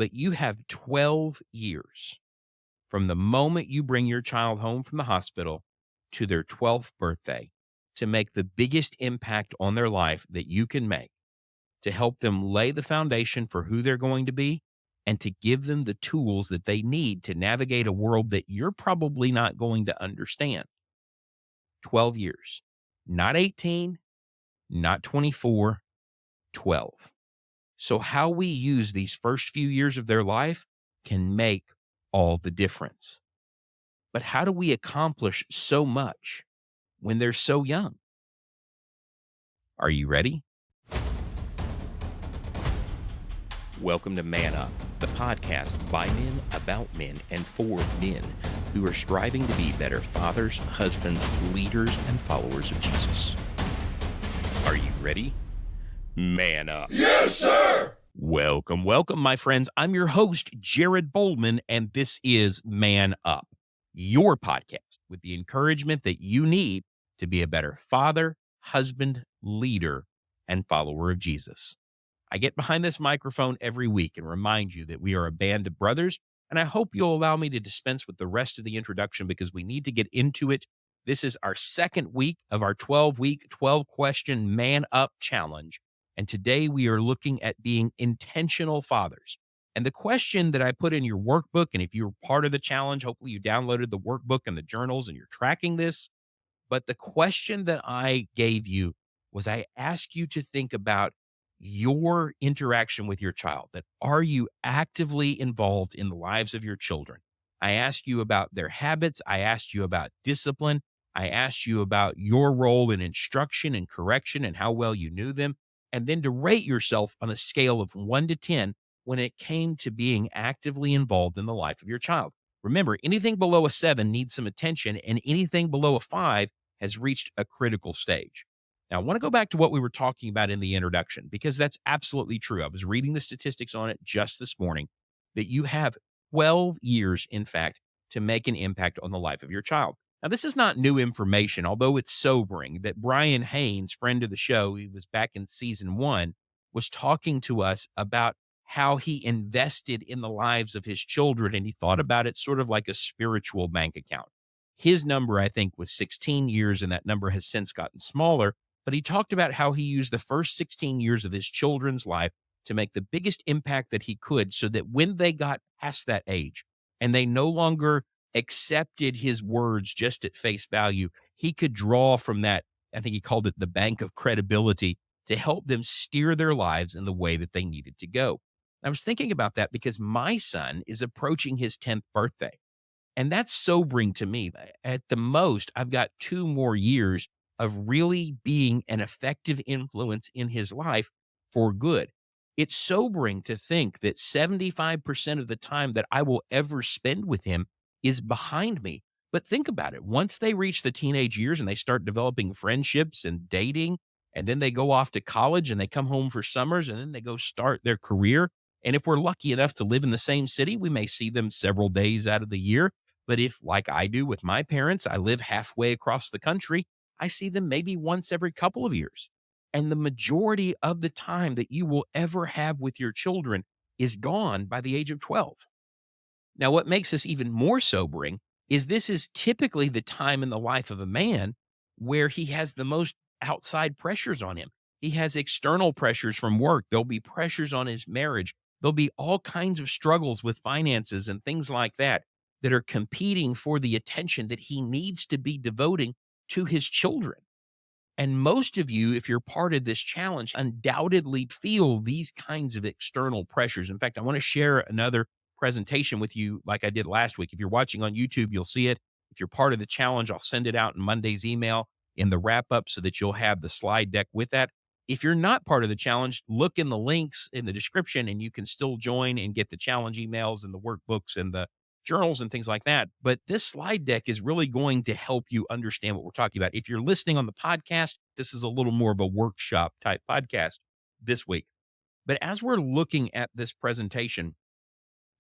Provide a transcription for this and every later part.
but you have 12 years from the moment you bring your child home from the hospital to their 12th birthday to make the biggest impact on their life that you can make, to help them lay the foundation for who they're going to be and to give them the tools that they need to navigate a world that you're probably not going to understand. 12 years, not 18, not 24, 12. So how we use these first few years of their life can make all the difference. But how do we accomplish so much when they're so young? Are you ready? Welcome to Man Up, the podcast by men, about men, and for men who are striving to be better fathers, husbands, leaders, and followers of Jesus. Are you ready? Man up. Yes, sir! Welcome, my friends. I'm your host, Jared Boldman, and this is Man Up, your podcast with the encouragement that you need to be a better father, husband, leader, and follower of Jesus. I get behind this microphone every week and remind you that we are a band of brothers, and I hope you'll allow me to dispense with the rest of the introduction because we need to get into it. This is our second week of our 12-week, 12-question Man Up Challenge, and today we are looking at being intentional fathers. And the question that I put in your workbook, and if you're part of the challenge, hopefully you downloaded the workbook and the journals and you're tracking this, but the question that I gave you was I asked you to think about your interaction with your child, that are you actively involved in the lives of your children? I asked you about their habits. I asked you about discipline. I asked you about your role in instruction and correction and how well you knew them. And then to rate yourself on a scale of 1 to 10 when it came to being actively involved in the life of your child. Remember, anything below a 7 needs some attention, and anything below a 5 has reached a critical stage. Now, I want to go back to what we were talking about in the introduction, because that's absolutely true. I was reading the statistics on it just this morning, that you have 12 years, in fact, to make an impact on the life of your child. Now, this is not new information, although it's sobering that Brian Haynes, friend of the show, he was back in season 1, was talking to us about how he invested in the lives of his children, and he thought about it sort of like a spiritual bank account. His number, I think, was 16 years, and that number has since gotten smaller. But he talked about how he used the first 16 years of his children's life to make the biggest impact that he could so that when they got past that age and they no longer accepted his words just at face value, he could draw from that. I think he called it the bank of credibility to help them steer their lives in the way that they needed to go. I was thinking about that because my son is approaching his 10th birthday. And that's sobering to me. At the most, I've got 2 more years of really being an effective influence in his life for good. It's sobering to think that 75% of the time that I will ever spend with him is behind me. But think about it. Once they reach the teenage years and they start developing friendships and dating, and then they go off to college and they come home for summers and then they go start their career. And if we're lucky enough to live in the same city, we may see them several days out of the year. But if, like I do with my parents, I live halfway across the country, I see them maybe once every couple of years. And the majority of the time that you will ever have with your children is gone by the age of 12. Now, what makes this even more sobering is this is typically the time in the life of a man where he has the most outside pressures on him. He has external pressures from work. There'll be pressures on his marriage. There'll be all kinds of struggles with finances and things like that that are competing for the attention that he needs to be devoting to his children. And most of you, if you're part of this challenge, undoubtedly feel these kinds of external pressures. In fact, I want to share another presentation with you like I did last week. If you're watching on YouTube, you'll see it. If you're part of the challenge, I'll send it out in Monday's email in the wrap up so that you'll have the slide deck with that. If you're not part of the challenge, look in the links in the description and you can still join and get the challenge emails and the workbooks and the journals and things like that. But this slide deck is really going to help you understand what we're talking about. If you're listening on the podcast, this is a little more of a workshop type podcast this week. But as we're looking at this presentation,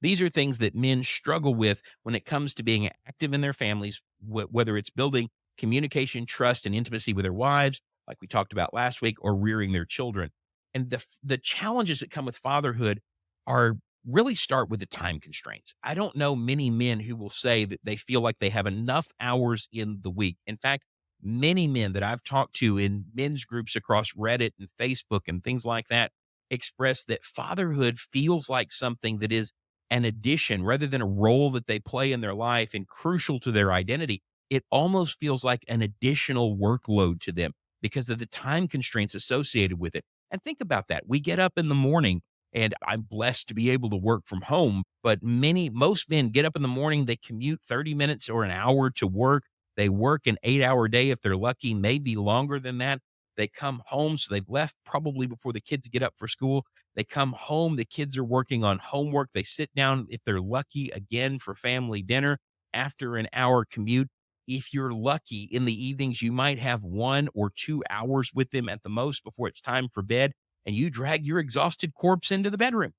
these are things that men struggle with when it comes to being active in their families, whether it's building communication, trust, and intimacy with their wives, like we talked about last week, or rearing their children. And the challenges that come with fatherhood are really start with the time constraints. I don't know many men who will say that they feel like they have enough hours in the week. In fact, many men that I've talked to in men's groups across Reddit and Facebook and things like that express that fatherhood feels like something that is an addition rather than a role that they play in their life and crucial to their identity. It almost feels like an additional workload to them because of the time constraints associated with it. And think about that. We get up in the morning, and I'm blessed to be able to work from home, but most men get up in the morning, they commute 30 minutes or an hour to work. They work an 8-hour day if they're lucky, maybe longer than that. They come home, so they've left probably before the kids get up for school. They come home, the kids are working on homework. They sit down, if they're lucky, again for family dinner after an hour commute. If you're lucky in the evenings, you might have 1 or 2 hours with them at the most before it's time for bed, and you drag your exhausted corpse into the bedroom.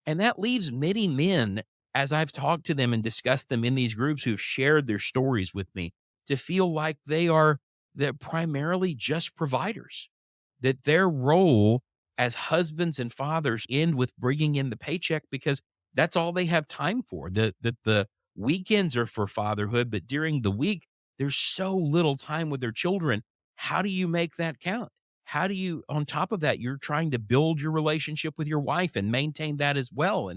And that leaves many men, as I've talked to them and discussed them in these groups who've shared their stories with me, to feel like they're primarily just providers, that their role as husbands and fathers end with bringing in the paycheck because that's all they have time for. The weekends are for fatherhood, but during the week, there's so little time with their children. How do you make that count? How do you, on top of that, you're trying to build your relationship with your wife and maintain that as well.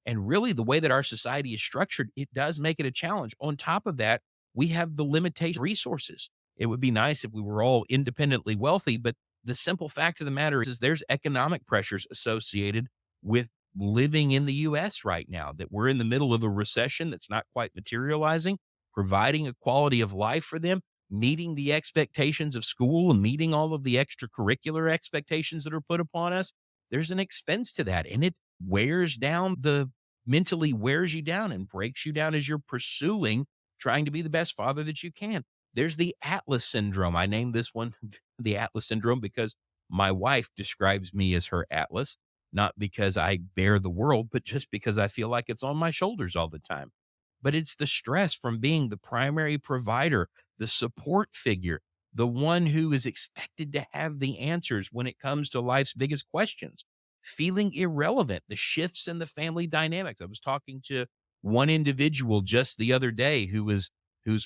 And really the way that our society is structured, it does make it a challenge. On top of that, we have the limitation resources. It would be nice if we were all independently wealthy, but the simple fact of the matter is there's economic pressures associated with living in the US right now, that we're in the middle of a recession that's not quite materializing, providing a quality of life for them, meeting the expectations of school and meeting all of the extracurricular expectations that are put upon us. There's an expense to that, and it wears down the mentally wears you down and breaks you down as you're pursuing trying to be the best father that you can. There's the Atlas syndrome. I named this one the Atlas syndrome because my wife describes me as her Atlas, not because I bear the world, but just because I feel like it's on my shoulders all the time. But it's the stress from being the primary provider, the support figure, the one who is expected to have the answers when it comes to life's biggest questions, feeling irrelevant, the shifts in the family dynamics. I was talking to one individual just the other day who's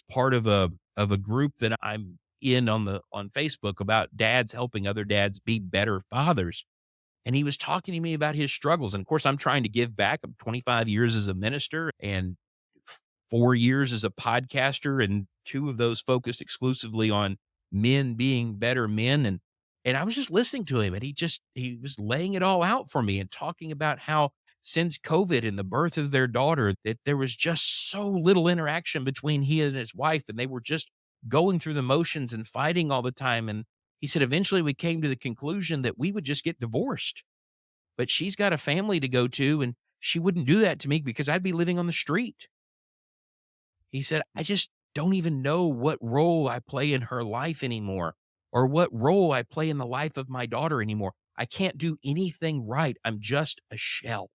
part of a group that I'm in on Facebook about dads helping other dads be better fathers. And he was talking to me about his struggles. And of course, I'm trying to give back. I'm 25 years as a minister and 4 years as a podcaster, and 2 of those focused exclusively on men being better men. And I was just listening to him, and he was laying it all out for me and talking about how since COVID and the birth of their daughter, that there was just so little interaction between he and his wife, and they were just going through the motions and fighting all the time. And he said, eventually we came to the conclusion that we would just get divorced. But she's got a family to go to, and she wouldn't do that to me because I'd be living on the street. He said, I just don't even know what role I play in her life anymore or what role I play in the life of my daughter anymore. I can't do anything right. I'm just a shell.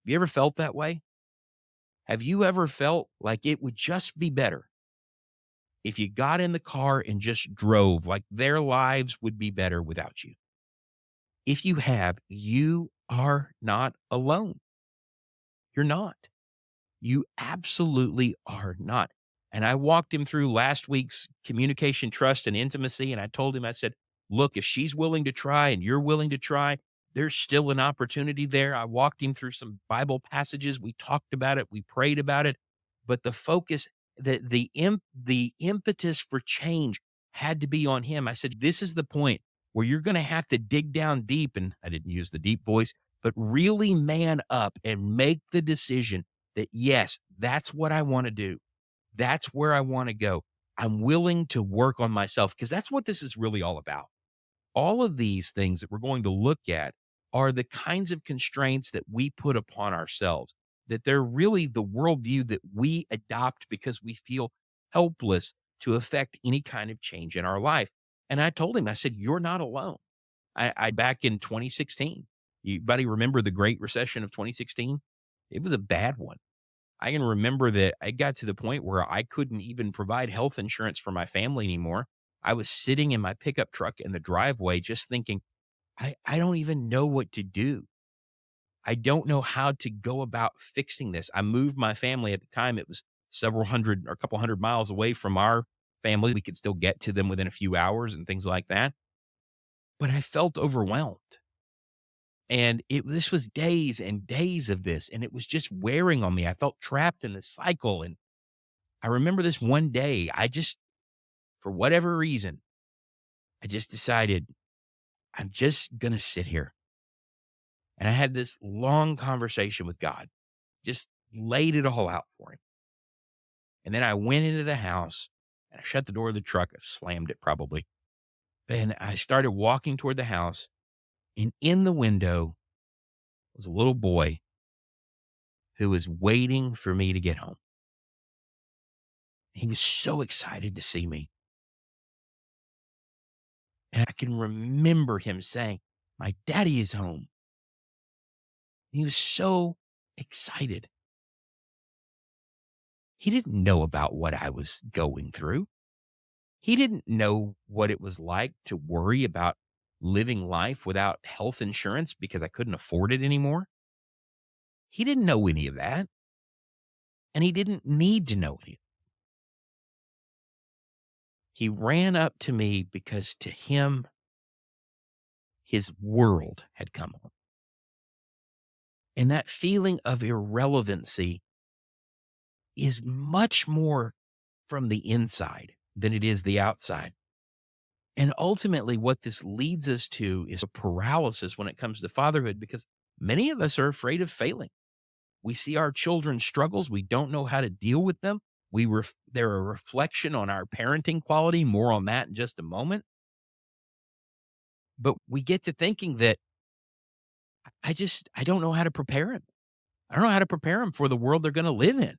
Have you ever felt that way? Have you ever felt like it would just be better if you got in the car and just drove, like their lives would be better without you? If you have, you are not alone. You're not. You absolutely are not. And I walked him through last week's communication, trust, and intimacy. And I told him, I said, look, if she's willing to try and you're willing to try, there's still an opportunity there. I walked him through some Bible passages. We talked about it. We prayed about it. But the focus, the impetus for change had to be on him. I said, this is the point where you're going to have to dig down deep. And I didn't use the deep voice, but really man up and make the decision that, yes, that's what I want to do. That's where I want to go. I'm willing to work on myself because that's what this is really all about. All of these things that we're going to look at are the kinds of constraints that we put upon ourselves, that they're really the worldview that we adopt because we feel helpless to affect any kind of change in our life. And I told him, I said, you're not alone. I back in 2016, anybody remember the Great Recession of 2016? It was a bad one. I can remember that I got to the point where I couldn't even provide health insurance for my family anymore. I was sitting in my pickup truck in the driveway just thinking, I don't even know what to do. I don't know how to go about fixing this. I moved my family at the time. It was several hundred or a couple hundred miles away from our family. We could still get to them within a few hours and things like that. But I felt overwhelmed. And this was days and days of this, and it was just wearing on me. I felt trapped in this cycle. And I remember this one day, for whatever reason, I just decided I'm just going to sit here. And I had this long conversation with God, just laid it all out for him. And then I went into the house and I shut the door of the truck. I slammed it probably. And I started walking toward the house. And in the window was a little boy who was waiting for me to get home. He was so excited to see me. And I can remember him saying, "My daddy is home." He was so excited. He didn't know about what I was going through. He didn't know what it was like to worry about living life without health insurance because I couldn't afford it anymore. He didn't know any of that, and he didn't need to know any. He ran up to me because to him, his world had come home. And that feeling of irrelevancy is much more from the inside than it is the outside. And ultimately, what this leads us to is a paralysis when it comes to fatherhood, because many of us are afraid of failing. We see our children's struggles. We don't know how to deal with them. They're a reflection on our parenting quality. More on that in just a moment. But we get to thinking that I don't know how to prepare him. I don't know how to prepare him for the world they're going to live in.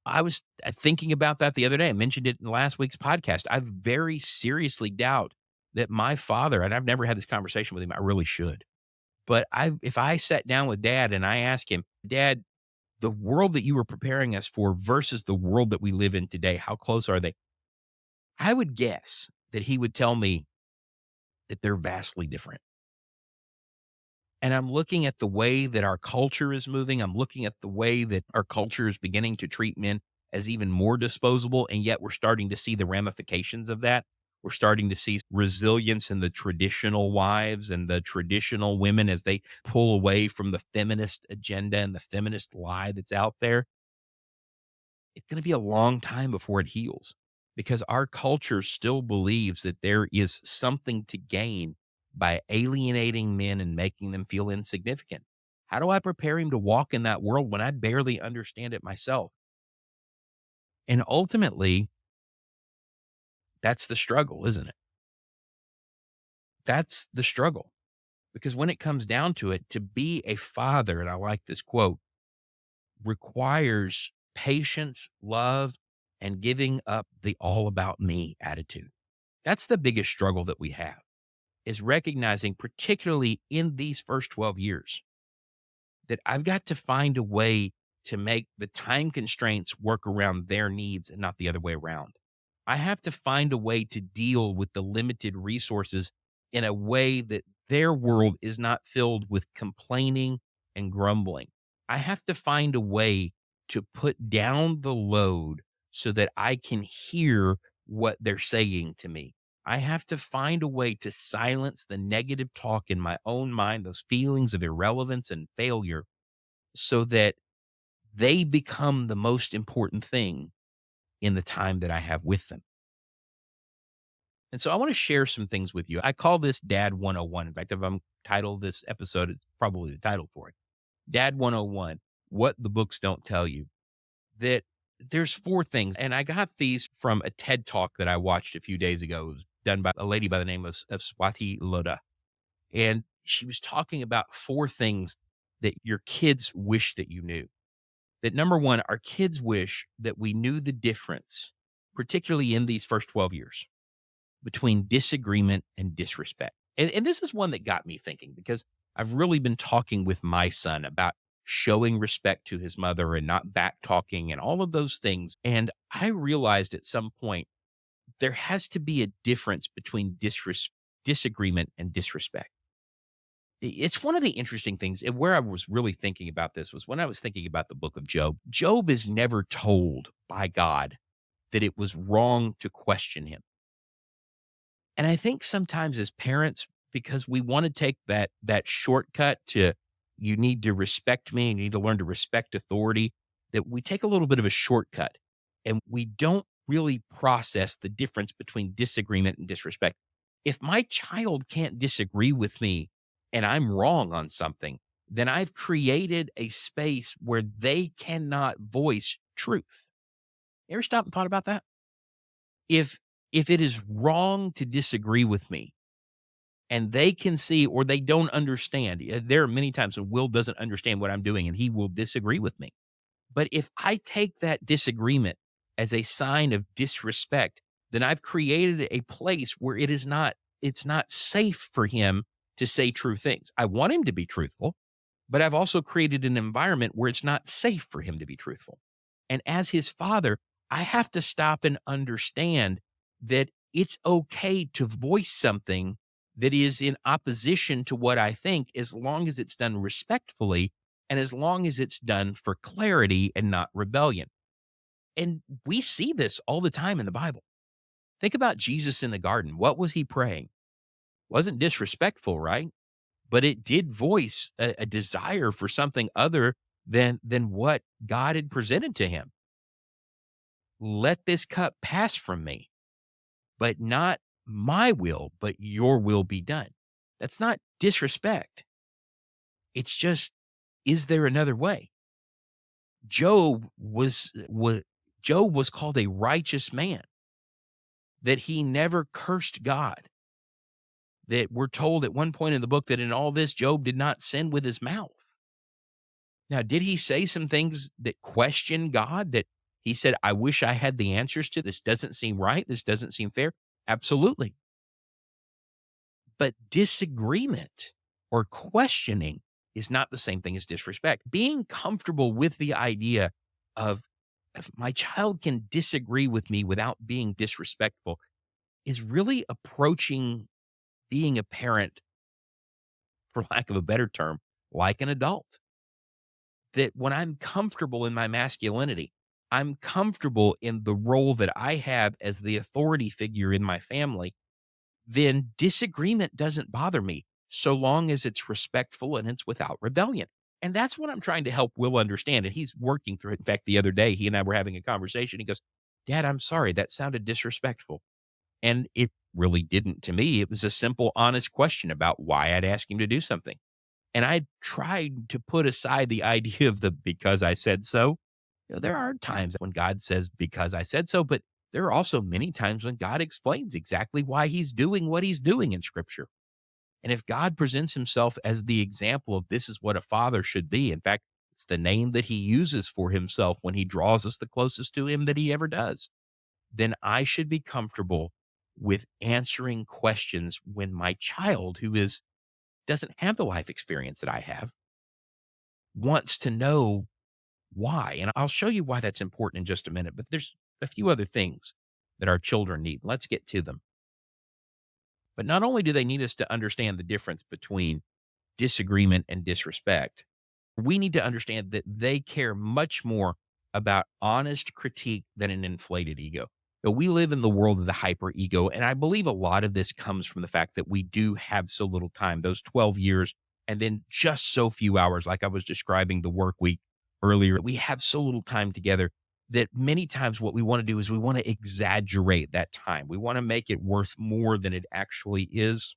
I was thinking about that the other day. I mentioned it in last week's podcast. I very seriously doubt that my father, and I've never had this conversation with him. I really should. But if I sat down with dad and I asked him, "Dad, the world that you were preparing us for versus the world that we live in today, how close are they?" I would guess that he would tell me that they're vastly different. And I'm looking at the way that our culture is moving. I'm looking at the way that our culture is beginning to treat men as even more disposable. And yet we're starting to see the ramifications of that. We're starting to see resilience in the traditional wives and the traditional women as they pull away from the feminist agenda and the feminist lie that's out there. It's going to be a long time before it heals because our culture still believes that there is something to gain by alienating men and making them feel insignificant. How do I prepare him to walk in that world when I barely understand it myself? And ultimately, that's the struggle, isn't it? That's the struggle. Because when it comes down to it, to be a father, and I like this quote, requires patience, love, and giving up the all about me attitude. That's the biggest struggle that we have is recognizing, particularly in these first 12 years, that I've got to find a way to make the time constraints work around their needs and not the other way around. I have to find a way to deal with the limited resources in a way that their world is not filled with complaining and grumbling. I have to find a way to put down the load so that I can hear what they're saying to me. I have to find a way to silence the negative talk in my own mind, those feelings of irrelevance and failure, so that they become the most important thing in the time that I have with them. And so I want to share some things with you. I call this Dad 101. In fact, if I'm titled this episode, it's probably the title for it. Dad 101, What the Books Don't Tell You. That there's four things. And I got these from a TED Talk that I watched a few days ago. It was done by a lady by the name of Swati Loda. And she was talking about four things that your kids wish that you knew. That number one, our kids wish that we knew the difference, particularly in these first 12 years, between disagreement and disrespect. And this is one that got me thinking because I've really been talking with my son about showing respect to his mother and not back talking and all of those things. And I realized at some point there has to be a difference between disagreement and disrespect. It's one of the interesting things, and where I was really thinking about this was when I was thinking about the book of Job. Job is never told by God that it was wrong to question him. And I think sometimes as parents, because we want to take that shortcut to you need to respect me and you need to learn to respect authority, that we take a little bit of a shortcut and we don't really process the difference between disagreement and disrespect. If my child can't disagree with me and I'm wrong on something, then I've created a space where they cannot voice truth. You ever stop and thought about that? If if it is wrong to disagree with me and they can see or they don't understand, there are many times when Will doesn't understand what I'm doing and he will disagree with me. But if I take that disagreement as a sign of disrespect, then I've created a place where it's not safe for him to say true things. I want him to be truthful, but I've also created an environment where it's not safe for him to be truthful. And as his father, I have to stop and understand that it's okay to voice something that is in opposition to what I think, as long as it's done respectfully and as long as it's done for clarity and not rebellion. And we see this all the time in the Bible. Think about Jesus in the garden. What was he praying? Wasn't disrespectful, right? But it did voice a desire for something other than what God had presented to him. Let this cup pass from me, but not my will, but your will be done. That's not disrespect. It's just, is there another way? Job was called a righteous man, that he never cursed God. That we're told at one point in the book that in all this, Job did not sin with his mouth. Now, did he say some things that question God, that he said, I wish I had the answers to this? Doesn't seem right. This doesn't seem fair. Absolutely. But disagreement or questioning is not the same thing as disrespect. Being comfortable with the idea of if my child can disagree with me without being disrespectful is really approaching being a parent, for lack of a better term, like an adult. That when I'm comfortable in my masculinity, I'm comfortable in the role that I have as the authority figure in my family, then disagreement doesn't bother me so long as it's respectful and it's without rebellion. And that's what I'm trying to help Will understand. And he's working through it. In fact, the other day, he and I were having a conversation. He goes, Dad, I'm sorry. That sounded disrespectful. And it really didn't to me. It was a simple, honest question about why I'd ask him to do something. And I tried to put aside the idea of the because I said so. There are times when God says, because I said so, but there are also many times when God explains exactly why he's doing what he's doing in scripture. And if God presents himself as the example of this is what a father should be, in fact, it's the name that he uses for himself when he draws us the closest to him that he ever does, then I should be comfortable with answering questions when my child, who doesn't have the life experience that I have, wants to know why. And I'll show you why that's important in just a minute. But there's a few other things that our children need. Let's get to them. But not only do they need us to understand the difference between disagreement and disrespect, we need to understand that they care much more about honest critique than an inflated ego. We live in the world of the hyper ego, and I believe a lot of this comes from the fact that we do have so little time, those 12 years, and then just so few hours, like I was describing the work week earlier. We have so little time together that many times what we want to do is we want to exaggerate that time. We want to make it worth more than it actually is.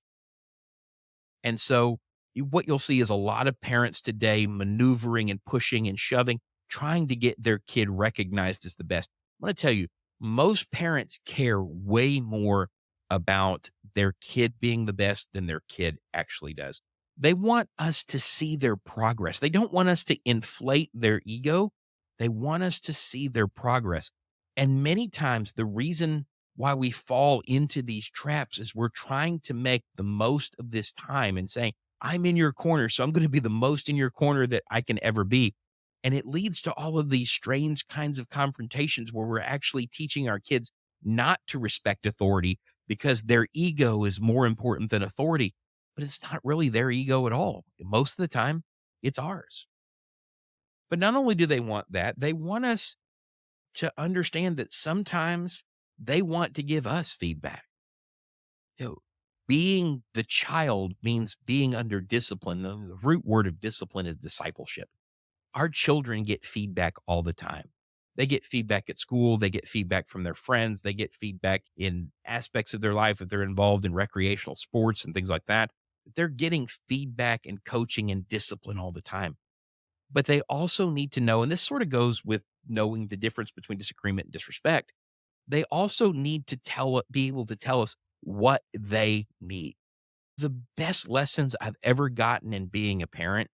And so what you'll see is a lot of parents today maneuvering and pushing and shoving, trying to get their kid recognized as the best. I'm going to tell you, most parents care way more about their kid being the best than their kid actually does. They want us to see their progress. They don't want us to inflate their ego. They want us to see their progress. And many times the reason why we fall into these traps is we're trying to make the most of this time and saying, I'm in your corner, so I'm going to be the most in your corner that I can ever be. And it leads to all of these strange kinds of confrontations where we're actually teaching our kids not to respect authority because their ego is more important than authority. but it's not really their ego at all. Most of the time, it's ours. But not only do they want that, they want us to understand that sometimes they want to give us feedback. You know, being the child means being under discipline. The root word of discipline is discipleship. Our children get feedback all the time. They get feedback at school. They get feedback from their friends. They get feedback in aspects of their life if they're involved in recreational sports and things like that. They're getting feedback and coaching and discipline all the time. But they also need to know, and this sort of goes with knowing the difference between disagreement and disrespect. They also need to be able to tell us what they need. The best lessons I've ever gotten in being a parent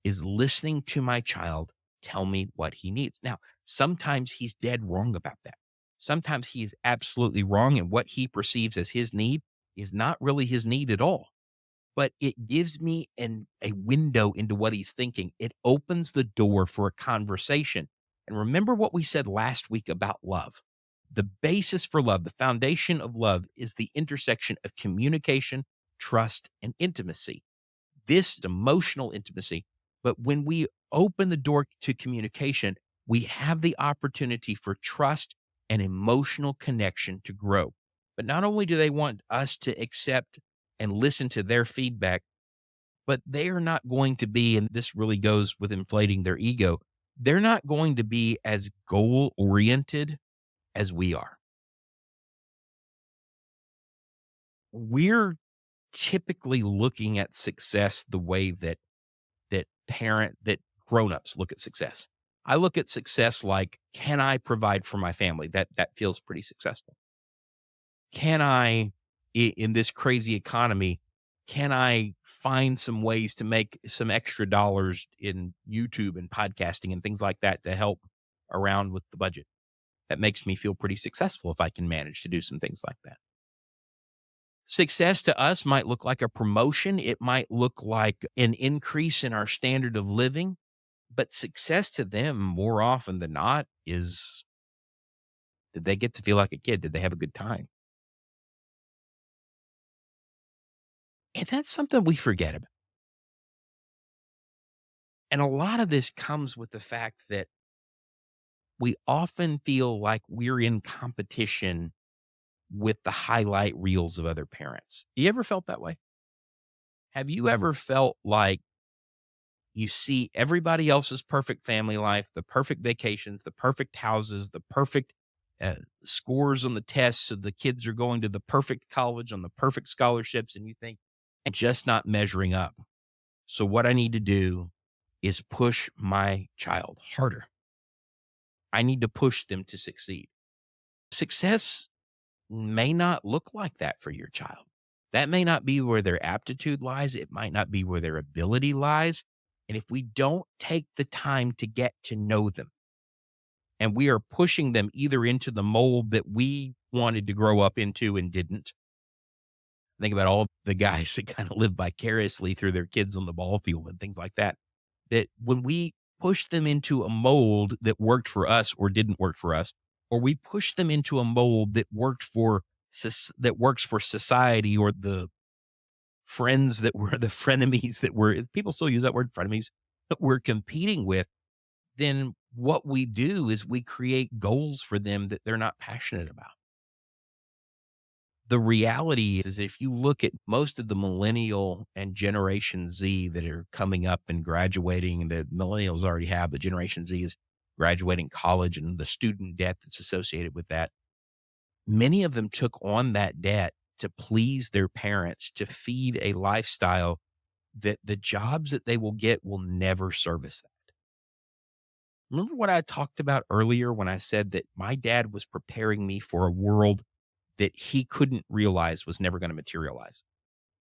is listening to my child tell me what he needs. Now, sometimes he's dead wrong about that. Sometimes he is absolutely wrong, and what he perceives as his need is not really his need at all. But it gives me a window into what he's thinking. It opens the door for a conversation. And remember what we said last week about love. The basis for love, the foundation of love, is the intersection of communication, trust, and intimacy. This emotional intimacy. But when we open the door to communication, we have the opportunity for trust and emotional connection to grow. But not only do they want us to accept and listen to their feedback, but they are not going to be, and this really goes with inflating their ego, they're not going to be as goal oriented as we are. We're typically looking at success the way that grown-ups look at success. I look at success like, can I provide for my family? That feels pretty successful. Can I, in this crazy economy, can I find some ways to make some extra dollars in YouTube and podcasting and things like that to help around with the budget? That makes me feel pretty successful if I can manage to do some things like that. Success to us might look like a promotion. It might look like an increase in our standard of living, but success to them more often than not is, did they get to feel like a kid? Did they have a good time? And that's something we forget about. And a lot of this comes with the fact that we often feel like we're in competition with the highlight reels of other parents. You ever felt that way? Have you ever felt like you see everybody else's perfect family life, the perfect vacations, the perfect houses, the perfect scores on the tests, so the kids are going to the perfect college on the perfect scholarships, and you think, I'm just not measuring up. So what I need to do is push my child harder. I need to push them to succeed. Success may not look like that for your child. That may not be where their aptitude lies. It might not be where their ability lies. And if we don't take the time to get to know them, and we are pushing them either into the mold that we wanted to grow up into and didn't, think about all the guys that kind of live vicariously through their kids on the ball field and things like that, that when we push them into a mold that worked for us or didn't work for us, or we push them into a mold that that works for society or the friends that were the frenemies that were, people still use that word, frenemies, that we're competing with, then what we do is we create goals for them that they're not passionate about. The reality is if you look at most of the millennial and Generation Z that are coming up and graduating, and the millennials already have, but Generation Z is graduating college and the student debt that's associated with that. Many of them took on that debt to please their parents, to feed a lifestyle that the jobs that they will get will never service that. Remember what I talked about earlier when I said that my dad was preparing me for a world that he couldn't realize was never going to materialize?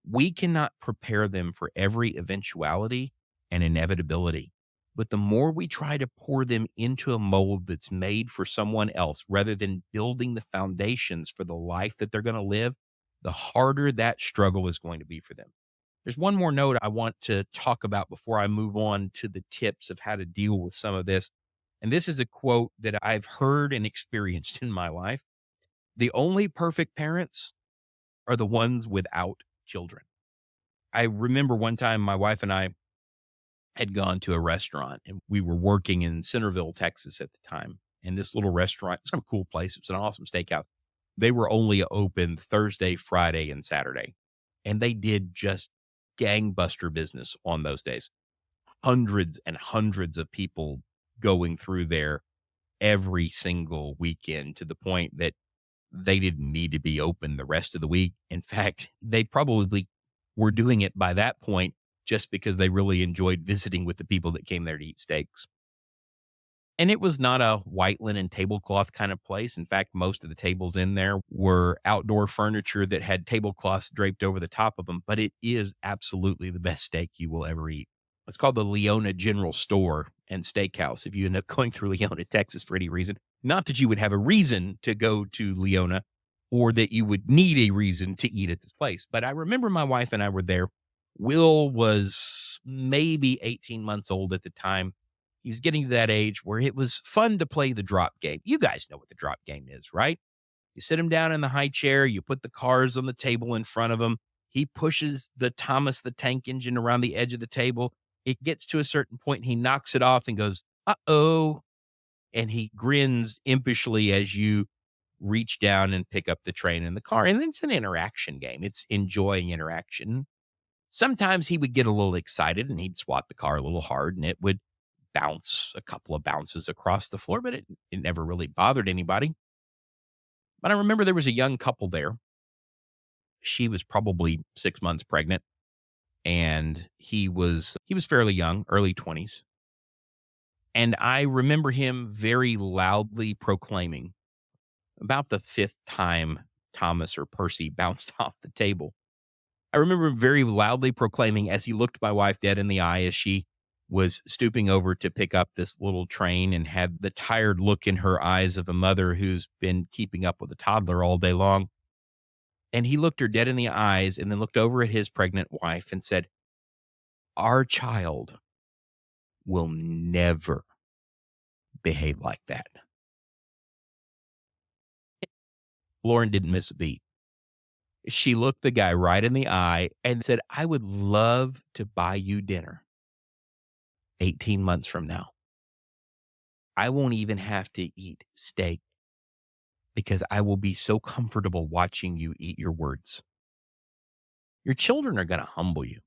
We cannot prepare them for every eventuality and inevitability. But the more we try to pour them into a mold that's made for someone else, rather than building the foundations for the life that they're going to live, the harder that struggle is going to be for them. There's one more note I want to talk about before I move on to the tips of how to deal with some of this. And this is a quote that I've heard and experienced in my life. The only perfect parents are the ones without children. I remember one time my wife and I had gone to a restaurant and we were working in Centerville, Texas at the time. And this little restaurant, it's kind of a cool place. It was an awesome steakhouse. They were only open Thursday, Friday, and Saturday. And they did just gangbuster business on those days. Hundreds and hundreds of people going through there every single weekend, to the point that they didn't need to be open the rest of the week. In fact, they probably were doing it by that point just because they really enjoyed visiting with the people that came there to eat steaks. And it was not a white linen tablecloth kind of place. In fact, most of the tables in there were outdoor furniture that had tablecloths draped over the top of them, but it is absolutely the best steak you will ever eat. It's called the Leona General Store and Steakhouse. If you end up going through Leona, Texas for any reason, not that you would have a reason to go to Leona or that you would need a reason to eat at this place. But I remember my wife and I were there. Will was maybe 18 months old at the time. He's getting to that age where it was fun to play the drop game. You guys know what the drop game is, right? You sit him down in the high chair, you put the cars on the table in front of him. He pushes the Thomas the Tank Engine around the edge of the table. It gets to a certain point, and he knocks it off and goes, uh-oh. And he grins impishly as you reach down and pick up the train in the car. And it's an interaction game. It's enjoying interaction. Sometimes he would get a little excited and he'd swat the car a little hard and it would bounce a couple of bounces across the floor, but it never really bothered anybody. But I remember there was a young couple there. She was probably 6 months pregnant and he was fairly young, early 20s. And I remember him very loudly proclaiming, about the fifth time Thomas or Percy bounced off the table, I remember him very loudly proclaiming as he looked my wife dead in the eye as she was stooping over to pick up this little train and had the tired look in her eyes of a mother who's been keeping up with a toddler all day long. And he looked her dead in the eyes and then looked over at his pregnant wife and said, "Our child will never behave like that." Lauren didn't miss a beat. She looked the guy right in the eye and said, "I would love to buy you dinner 18 months from now. I won't even have to eat steak because I will be so comfortable watching you eat your words." Your children are going to humble you.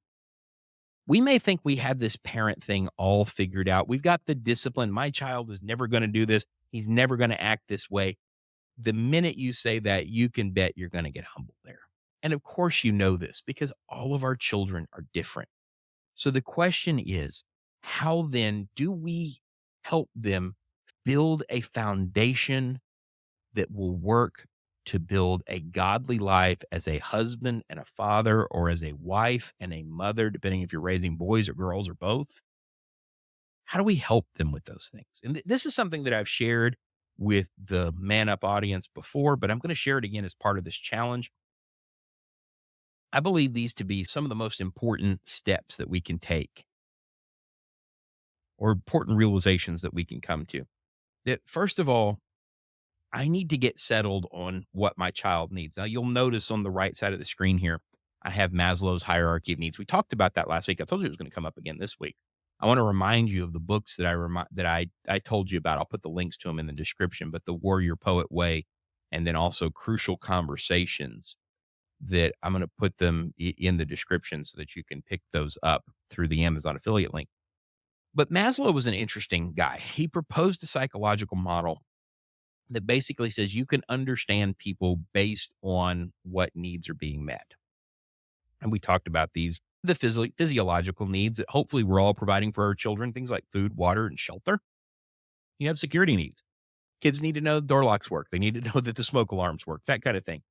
We may think we have this parent thing all figured out. We've got the discipline. My child is never going to do this. He's never going to act this way. The minute you say that, you can bet you're going to get humbled there. And of course, you know this because all of our children are different. So the question is, how then do we help them build a foundation that will work to build a godly life as a husband and a father, or as a wife and a mother, depending if you're raising boys or girls or both? How do we help them with those things? And this is something that I've shared with the Man Up audience before, but I'm going to share it again as part of this challenge. I believe these to be some of the most important steps that we can take, or important realizations that we can come to. That first of all, I need to get settled on what my child needs. Now, you'll notice on the right side of the screen here, I have Maslow's hierarchy of needs. We talked about that last week. I told you it was going to come up again this week. I want to remind you of the books that I told you about. I'll put the links to them in the description, but The Warrior Poet Way, and then also Crucial Conversations, that I'm going to put them in the description so that you can pick those up through the Amazon affiliate link. But Maslow was an interesting guy. He proposed a psychological model that basically says you can understand people based on what needs are being met. And we talked about these, the physiological needs that hopefully we're all providing for our children, things like food, water, and shelter. You have security needs. Kids need to know the door locks work. They need to know that the smoke alarms work, that kind of thing.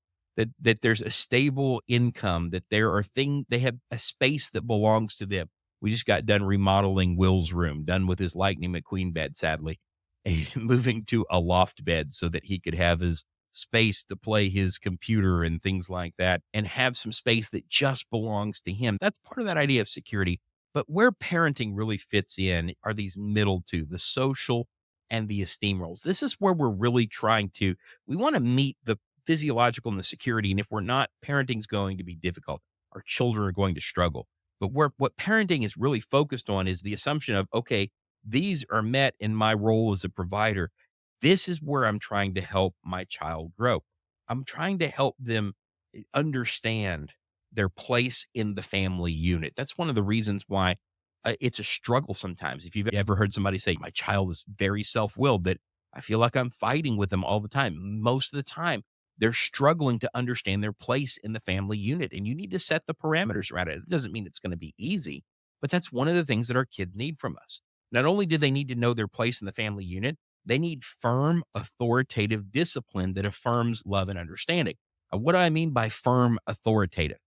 That there's a stable income, that they have a space that belongs to them. We just got done remodeling Will's room, done with his Lightning McQueen bed, sadly, and moving to a loft bed so that he could have his space to play his computer and things like that, and have some space that just belongs to him. That's part of that idea of security. But where parenting really fits in are these middle two, the social and the esteem roles. This is where we're really we want to meet the physiological and the security. And if we're not, parenting's going to be difficult. our children are going to struggle. But what parenting is really focused on is the assumption of, okay, these are met in my role as a provider. This is where I'm trying to help my child grow. I'm trying to help them understand their place in the family unit. That's one of the reasons why it's a struggle sometimes. If you've ever heard somebody say, my child is very self willed, that I feel like I'm fighting with them all the time. Most of the time, they're struggling to understand their place in the family unit, and you need to set the parameters around it. It doesn't mean it's going to be easy, but that's one of the things that our kids need from us. Not only do they need to know their place in the family unit, they need firm, authoritative discipline that affirms love and understanding. What do I mean by firm, authoritative?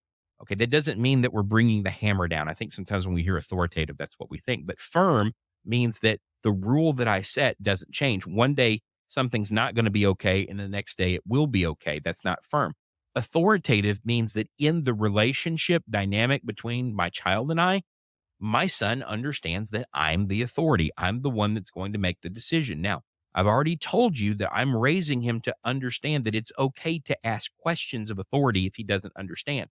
Okay, that doesn't mean that we're bringing the hammer down. I think sometimes when we hear authoritative, that's what we think. But firm means that the rule that I set doesn't change. One day, something's not going to be okay, and the next day, it will be okay. That's not firm. Authoritative means that in the relationship dynamic between my child and I, my son understands that I'm the authority. I'm the one that's going to make the decision. Now, I've already told you that I'm raising him to understand that it's okay to ask questions of authority if he doesn't understand.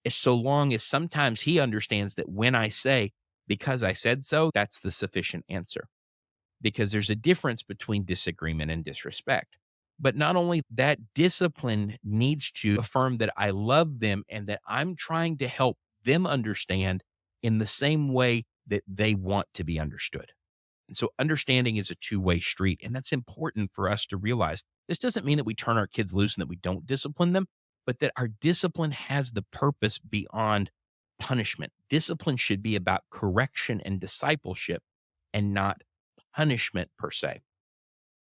It's so long as sometimes he understands that when I say, because I said so, that's the sufficient answer. Because there's a difference between disagreement and disrespect. But not only that, discipline needs to affirm that I love them and that I'm trying to help them understand in the same way that they want to be understood. And so understanding is a two-way street. And that's important for us to realize. This doesn't mean that we turn our kids loose and that we don't discipline them, but that our discipline has the purpose beyond punishment. Discipline should be about correction and discipleship and not punishment per se.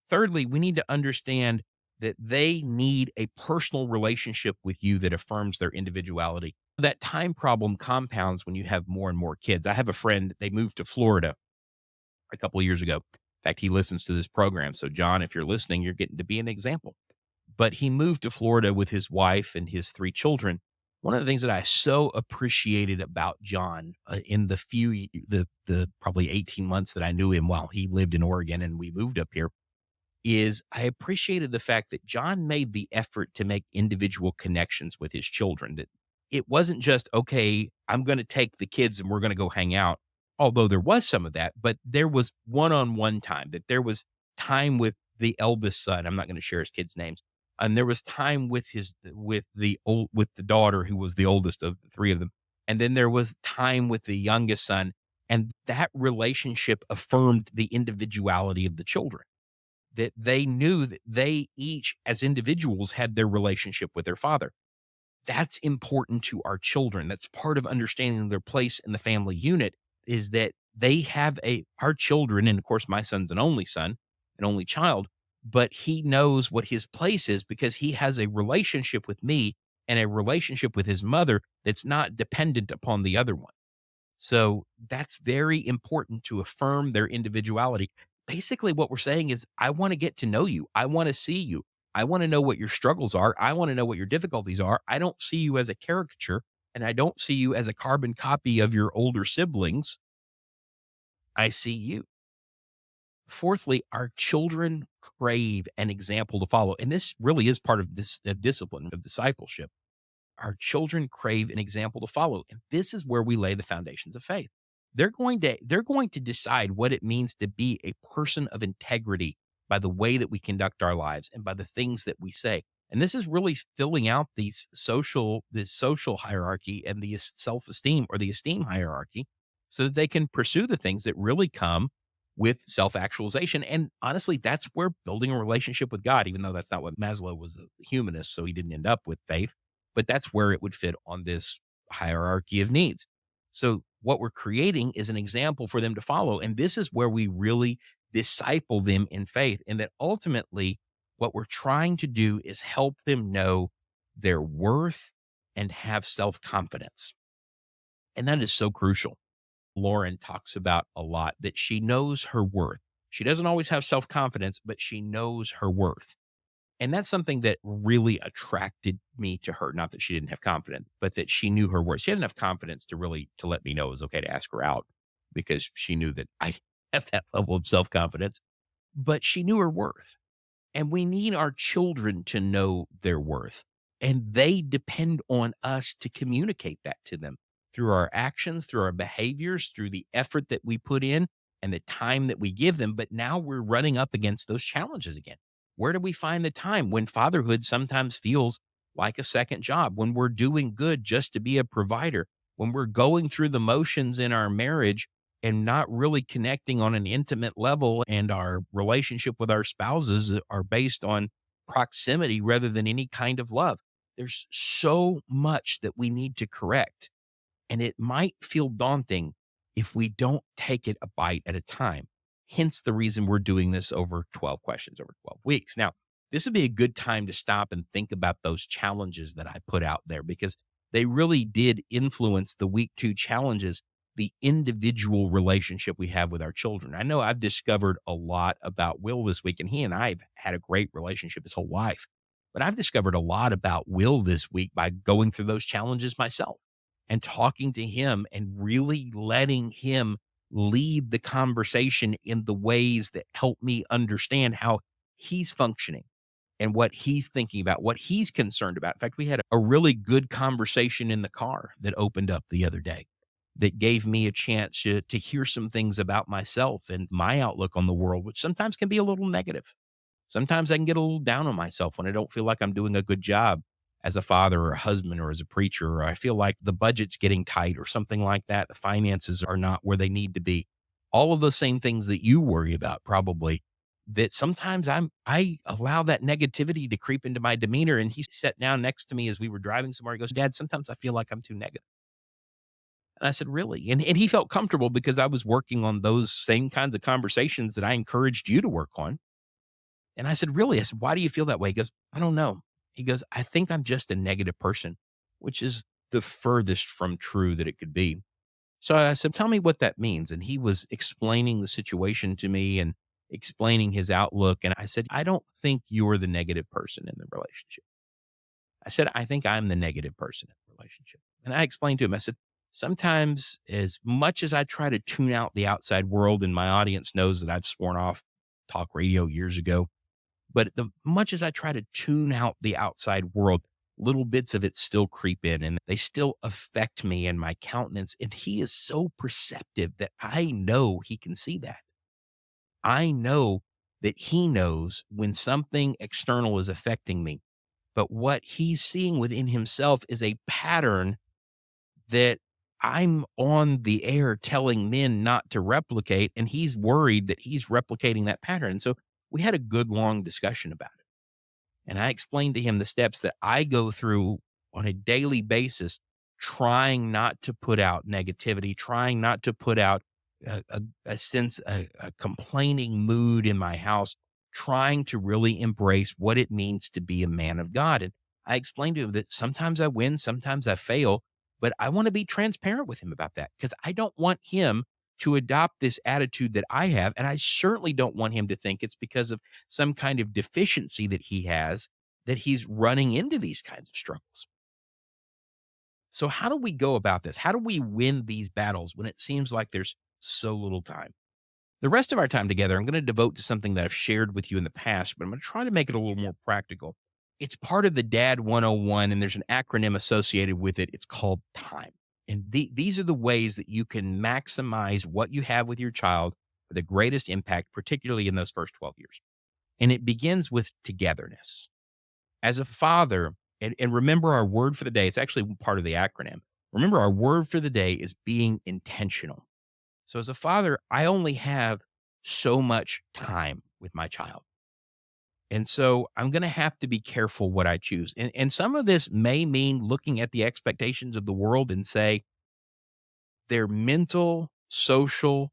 Thirdly, we need to understand that they need a personal relationship with you that affirms their individuality. That time problem compounds when you have more and more kids. I have a friend, they moved to Florida a couple of years ago. In fact, he listens to this program. So, John, if you're listening, you're getting to be an example. But he moved to Florida with his wife and his three children. One of the things that I so appreciated about John in the probably 18 months that I knew him while he lived in Oregon and we moved up here is I appreciated the fact that John made the effort to make individual connections with his children. That it wasn't just, okay, I'm going to take the kids and we're going to go hang out. Although there was some of that, but there was one-on-one time, that there was time with the eldest son. I'm not going to share his kids' names. And there was time with the daughter who was the oldest of the three of them. And then there was time with the youngest son. And that relationship affirmed the individuality of the children, that they knew that they each as individuals had their relationship with their father. That's important to our children. That's part of understanding their place in the family unit, is that they have our children. And of course, my son's an only son, an only child, but he knows what his place is because he has a relationship with me and a relationship with his mother that's not dependent upon the other one. So that's very important to affirm their individuality. Basically, what we're saying is, I want to get to know you. I want to see you. I want to know what your struggles are. I want to know what your difficulties are. I don't see you as a caricature, and I don't see you as a carbon copy of your older siblings. I see you. Fourthly, our children crave an example to follow. And this really is part of this discipline of discipleship. Our children crave an example to follow. And this is where we lay the foundations of faith. They're going to decide what it means to be a person of integrity by the way that we conduct our lives and by the things that we say. And this is really filling out this social hierarchy and the self-esteem or the esteem hierarchy so that they can pursue the things that really come with self-actualization. And honestly, that's where building a relationship with God, even though that's not what Maslow was, a humanist, so he didn't end up with faith, but that's where it would fit on this hierarchy of needs. So what we're creating is an example for them to follow. And this is where we really disciple them in faith. And that ultimately what we're trying to do is help them know their worth and have self-confidence. And that is so crucial. Lauren talks about a lot, that she knows her worth. She doesn't always have self-confidence, but she knows her worth. And that's something that really attracted me to her. Not that she didn't have confidence, but that she knew her worth. She had enough confidence to let me know it was okay to ask her out, because she knew that I have that level of self-confidence, but she knew her worth. And we need our children to know their worth. And they depend on us to communicate that to them through our actions, through our behaviors, through the effort that we put in and the time that we give them. But now we're running up against those challenges again. Where do we find the time when fatherhood sometimes feels like a second job, when we're doing good just to be a provider, when we're going through the motions in our marriage and not really connecting on an intimate level, and our relationship with our spouses are based on proximity rather than any kind of love? There's so much that we need to correct, and it might feel daunting if we don't take it a bite at a time. Hence the reason we're doing this over 12 questions over 12 weeks. Now, this would be a good time to stop and think about those challenges that I put out there, because they really did influence the week 2 challenges, the individual relationship we have with our children. I know I've discovered a lot about Will this week, and he and I have had a great relationship his whole life. But I've discovered a lot about Will this week by going through those challenges myself and talking to him and really letting him lead the conversation in the ways that help me understand how he's functioning and what he's thinking about, what he's concerned about. In fact, we had a really good conversation in the car that opened up the other day that gave me a chance to hear some things about myself and my outlook on the world, which sometimes can be a little negative. Sometimes I can get a little down on myself when I don't feel like I'm doing a good job as a father or a husband or as a preacher, or I feel like the budget's getting tight or something like that. The finances are not where they need to be. All of those same things that you worry about, probably, that sometimes I allow that negativity to creep into my demeanor. And he sat down next to me as we were driving somewhere. He goes, "Dad, sometimes I feel like I'm too negative." And I said, "Really?" And he felt comfortable because I was working on those same kinds of conversations that I encouraged you to work on. And I said, "Really?" I said, "Why do you feel that way?" He goes, "I don't know." He goes, "I think I'm just a negative person," which is the furthest from true that it could be. So I said, "Tell me what that means." And he was explaining the situation to me and explaining his outlook. And I said, "I don't think you're the negative person in the relationship." I said, "I think I'm the negative person in the relationship." And I explained to him, I said, "Sometimes, as much as I try to tune out the outside world, and my audience knows that I've sworn off talk radio years ago, but the much as I try to tune out the outside world, little bits of it still creep in and they still affect me and my countenance." And he is so perceptive that I know he can see that. I know that he knows when something external is affecting me. But what he's seeing within himself is a pattern that I'm on the air telling men not to replicate. And he's worried that he's replicating that pattern. And so we had a good long discussion about it. And I explained to him the steps that I go through on a daily basis, trying not to put out negativity, trying not to put out a sense, a complaining mood in my house, trying to really embrace what it means to be a man of God. And I explained to him that sometimes I win, sometimes I fail, but I want to be transparent with him about that because I don't want him to adopt this attitude that I have. And I certainly don't want him to think it's because of some kind of deficiency that he has that he's running into these kinds of struggles. So, how do we go about this? How do we win these battles when it seems like there's so little time? The rest of our time together, I'm going to devote to something that I've shared with you in the past, but I'm going to try to make it a little more practical. It's part of the Dad 101, and there's an acronym associated with it. It's called time. And these are the ways that you can maximize what you have with your child for the greatest impact, particularly in those first 12 years. And it begins with togetherness. As a father, and remember our word for the day, it's actually part of the acronym. Remember, our word for the day is being intentional. So as a father, I only have so much time with my child. And so I'm going to have to be careful what I choose. And some of this may mean looking at the expectations of the world and say their mental, social,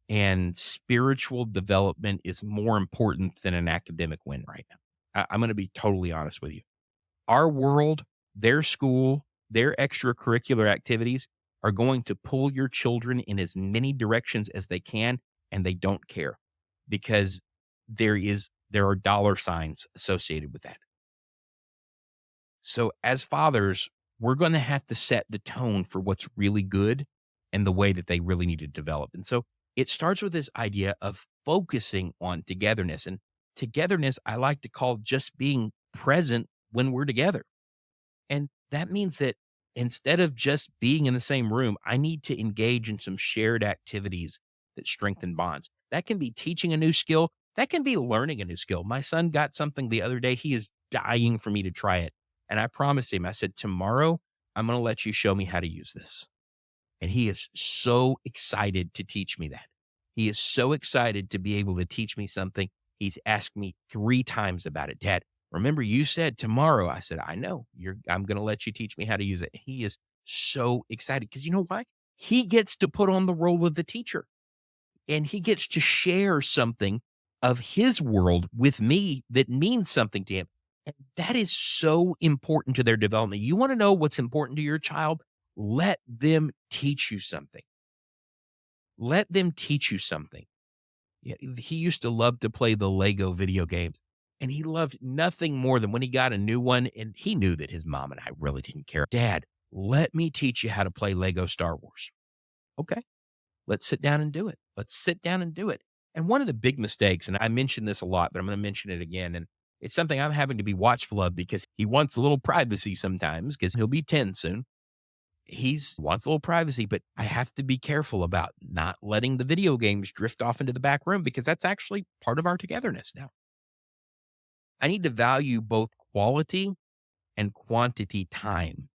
and spiritual development is more important than an academic win right now. I'm going to be totally honest with you. Our world, their school, their extracurricular activities are going to pull your children in as many directions as they can, and they don't care because there are dollar signs associated with that. So as fathers, we're going to have to set the tone for what's really good and the way that they really need to develop. And so it starts with this idea of focusing on togetherness. And togetherness, I like to call just being present when we're together. And that means that instead of just being in the same room, I need to engage in some shared activities that strengthen bonds. That can be teaching a new skill. That can be learning a new skill. My son got something the other day. He is dying for me to try it. And I promised him, I said, tomorrow, I'm going to let you show me how to use this. And he is so excited to teach me that. He is so excited to be able to teach me something. He's asked me 3 times about it. Dad, remember you said tomorrow. I said, I know. I'm going to let you teach me how to use it. He is so excited because you know why? He gets to put on the role of the teacher and he gets to share something of his world with me that means something to him. And that is so important to their development. You want to know what's important to your child? Let them teach you something. Let them teach you something. Yeah, he used to love to play the Lego video games, and he loved nothing more than when he got a new one, and he knew that his mom and I really didn't care. Dad, let me teach you how to play Lego Star Wars. Okay, let's sit down and do it. Let's sit down and do it. And one of the big mistakes, and I mention this a lot, but I'm going to mention it again, and it's something I'm having to be watchful of because he wants a little privacy sometimes because he'll be 10 soon. He's wants a little privacy, but I have to be careful about not letting the video games drift off into the back room because that's actually part of our togetherness now. I need to value both quality and quantity time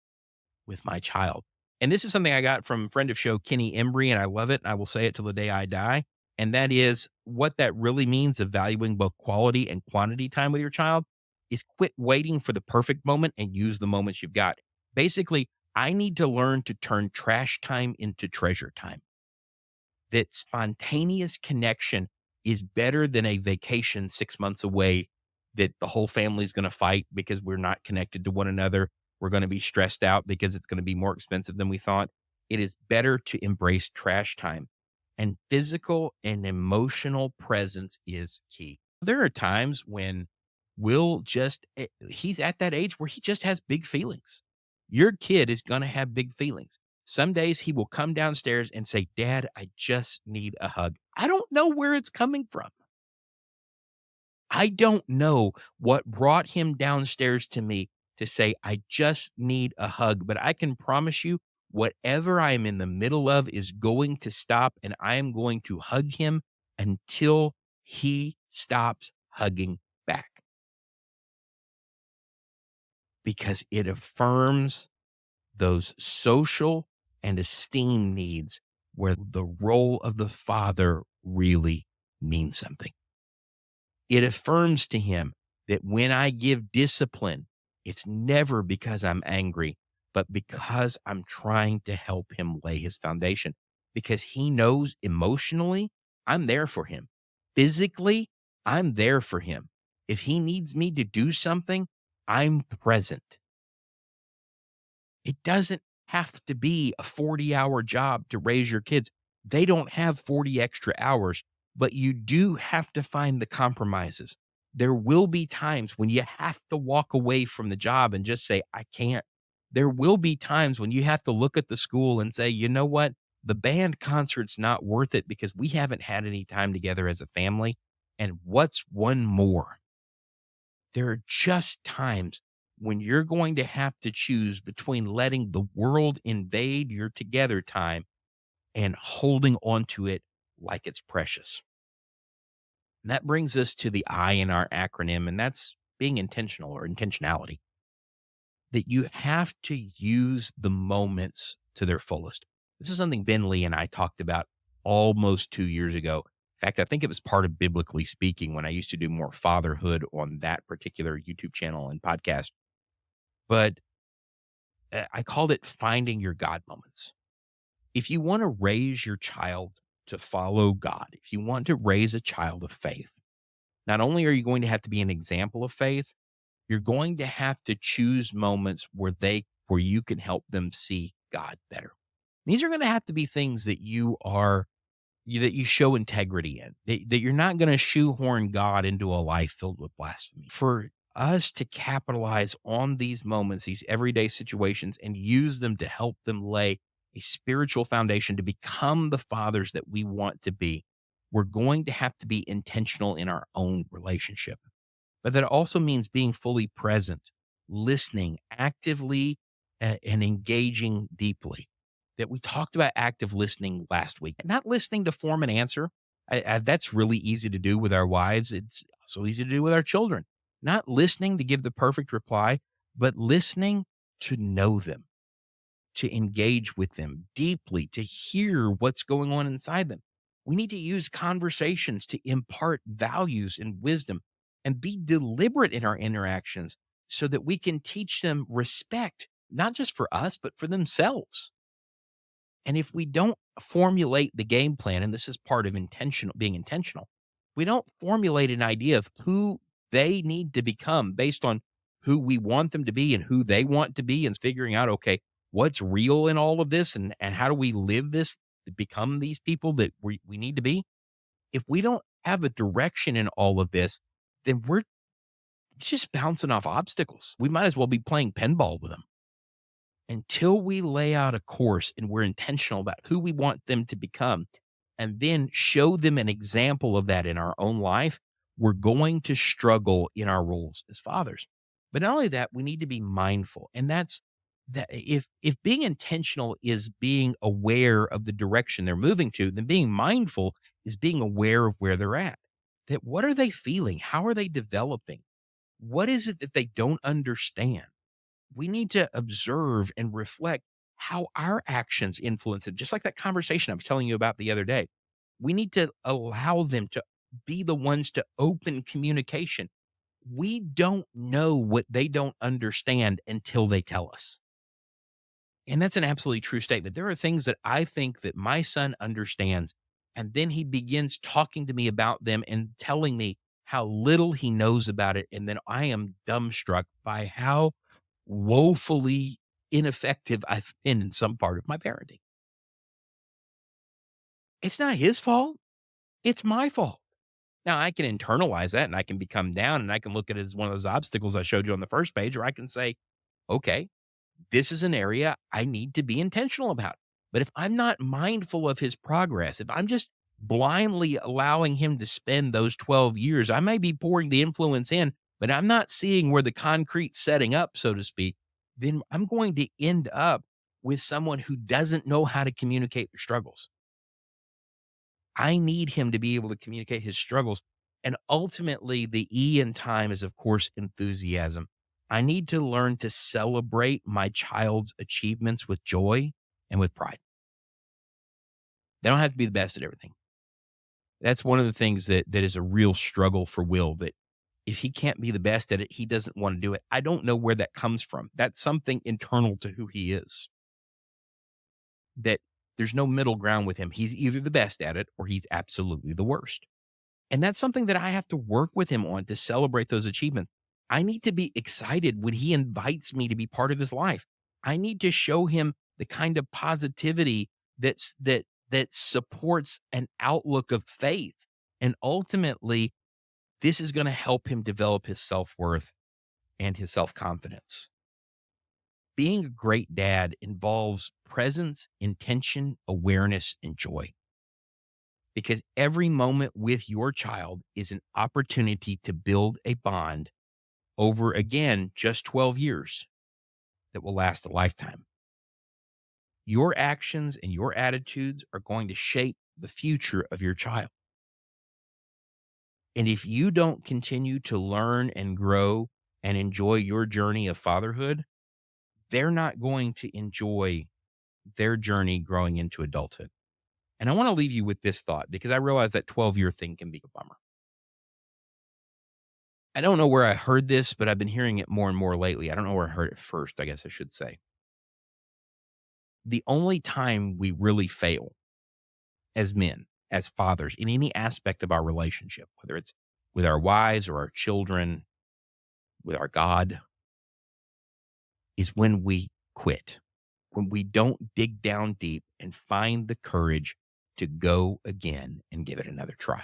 with my child. And this is something I got from friend of show, Kenny Embry, and I love it. And I will say it till the day I die. And that is what that really means of valuing both quality and quantity time with your child is quit waiting for the perfect moment and use the moments you've got. Basically, I need to learn to turn trash time into treasure time. That spontaneous connection is better than a vacation 6 months away that the whole family's going to fight because we're not connected to one another. We're going to be stressed out because it's going to be more expensive than we thought. It is better to embrace trash time. And physical and emotional presence is key. There are times when he's at that age where he just has big feelings. Your kid is going to have big feelings. Some days he will come downstairs and say, Dad, I just need a hug. I don't know where it's coming from. I don't know what brought him downstairs to me to say, I just need a hug. But I can promise you, whatever I am in the middle of is going to stop, and I am going to hug him until he stops hugging back. Because it affirms those social and esteem needs where the role of the father really means something. It affirms to him that when I give discipline, it's never because I'm angry, but because I'm trying to help him lay his foundation. Because he knows emotionally, I'm there for him. Physically, I'm there for him. If he needs me to do something, I'm present. It doesn't have to be a 40-hour job to raise your kids. They don't have 40 extra hours, but you do have to find the compromises. There will be times when you have to walk away from the job and just say, I can't. There will be times when you have to look at the school and say, you know what? The band concert's not worth it because we haven't had any time together as a family. And what's one more? There are just times when you're going to have to choose between letting the world invade your together time and holding on to it like it's precious. And that brings us to the I in our acronym, and that's being intentional or intentionality. That you have to use the moments to their fullest. This is something Ben Lee and I talked about almost 2 years ago. In fact, I think it was part of Biblically Speaking when I used to do more fatherhood on that particular YouTube channel and podcast. But I called it finding your God moments. If you want to raise your child to follow God, if you want to raise a child of faith, not only are you going to have to be an example of faith, you're going to have to choose moments where you can help them see God better. These are going to have to be things that that you show integrity in, that you're not going to shoehorn God into a life filled with blasphemy. For us to capitalize on these moments, these everyday situations, and use them to help them lay a spiritual foundation to become the fathers that we want to be, we're going to have to be intentional in our own relationship. But that also means being fully present listening actively and engaging deeply. That we talked about active listening last week, not listening to form an answer. That's really easy to do with our wives. It's also easy to do with our children. Not listening to give the perfect reply, but listening to know them, to engage with them deeply, to hear what's going on inside them. We need to use conversations to impart values and wisdom and be deliberate in our interactions so that we can teach them respect, not just for us, but for themselves. And if we don't formulate the game plan, and this is part of being intentional, we don't formulate an idea of who they need to become based on who we want them to be and who they want to be, and figuring out, okay, what's real in all of this and how do we live this to become these people that we need to be? If we don't have a direction in all of this, then we're just bouncing off obstacles. We might as well be playing pinball with them until we lay out a course and we're intentional about who we want them to become and then show them an example of that in our own life, we're going to struggle in our roles as fathers. But not only that, we need to be mindful. And that's that if being intentional is being aware of the direction they're moving to, then being mindful is being aware of where they're at. That what are they feeling? How are they developing? What is it that they don't understand? We need to observe and reflect how our actions influence it. Just like that conversation I was telling you about the other day. We need to allow them to be the ones to open communication. We don't know what they don't understand until they tell us. And that's an absolutely true statement. There are things that I think that my son understands, and then he begins talking to me about them and telling me how little he knows about it. And then I am dumbstruck by how woefully ineffective I've been in some part of my parenting. It's not his fault. It's my fault. Now I can internalize that and I can become down and I can look at it as one of those obstacles I showed you on the first page, or I can say, okay, this is an area I need to be intentional about. But if I'm not mindful of his progress, if I'm just blindly allowing him to spend those 12 years, I may be pouring the influence in, but I'm not seeing where the concrete's setting up, so to speak, then I'm going to end up with someone who doesn't know how to communicate their struggles. I need him to be able to communicate his struggles. And ultimately, the E in time is, of course, enthusiasm. I need to learn to celebrate my child's achievements with joy and with pride. They don't have to be the best at everything. That's one of the things that is a real struggle for Will, that if he can't be the best at it, he doesn't want to do it. I don't know where that comes from. That's something internal to who he is. That there's no middle ground with him. He's either the best at it or he's absolutely the worst. And that's something that I have to work with him on to celebrate those achievements. I need to be excited when he invites me to be part of his life. I need to show him the kind of positivity that supports an outlook of faith. And ultimately, this is going to help him develop his self-worth and his self-confidence. Being a great dad involves presence, intention, awareness, and joy, because every moment with your child is an opportunity to build a bond over, again, just 12 years that will last a lifetime. Your actions and your attitudes are going to shape the future of your child. And if you don't continue to learn and grow and enjoy your journey of fatherhood, they're not going to enjoy their journey growing into adulthood. And I want to leave you with this thought, because I realize that 12-year thing can be a bummer. I don't know where I heard this, but I've been hearing it more and more lately. I don't know where I heard it first, I guess I should say. The only time we really fail as men, as fathers, in any aspect of our relationship, whether it's with our wives or our children, with our God, is when we quit, when we don't dig down deep and find the courage to go again and give it another try.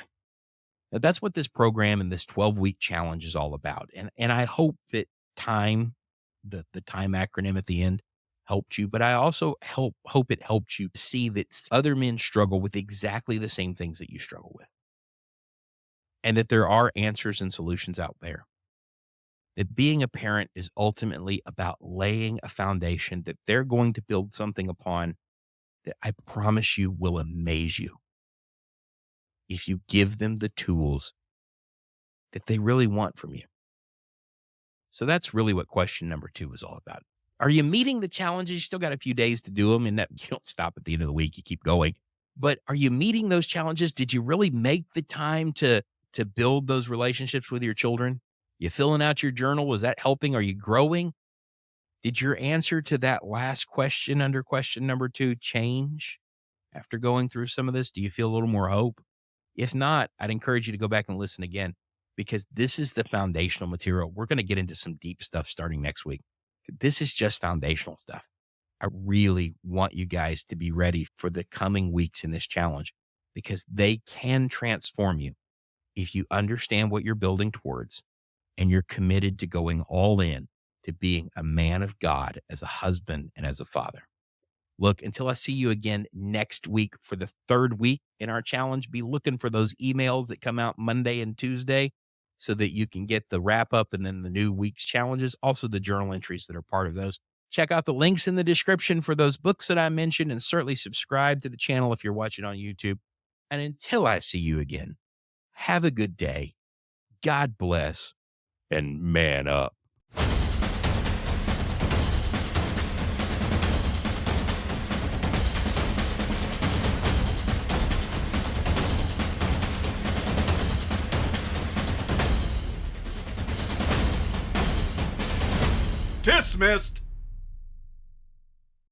Now, that's what this program and this 12-week challenge is all about. And I hope that time, the time acronym at the end, helped you, but I also hope it helped you see that other men struggle with exactly the same things that you struggle with, and that there are answers and solutions out there. that being a parent is ultimately about laying a foundation that they're going to build something upon that I promise you will amaze you if you give them the tools that they really want from you. So that's really what question number 2 is all about. Are you meeting the challenges? You still got a few days to do them, and that you don't stop at the end of the week. You keep going. But are you meeting those challenges? Did you really make the time to build those relationships with your children? You filling out your journal? Is that helping? Are you growing? Did your answer to that last question under question number 2 change after going through some of this? Do you feel a little more hope? If not, I'd encourage you to go back and listen again, because this is the foundational material. We're going to get into some deep stuff starting next week. This is just foundational stuff. I really want you guys to be ready for the coming weeks in this challenge, because they can transform you if you understand what you're building towards and you're committed to going all in to being a man of God as a husband and as a father. Look, until I see you again next week for the 3rd week in our challenge, be looking for those emails that come out Monday and Tuesday so that you can get the wrap up and then the new week's challenges, also the journal entries that are part of those. Check out the links in the description for those books that I mentioned, and certainly subscribe to the channel if you're watching on YouTube. And until I see you again, have a good day. God bless, and man up. Dismissed!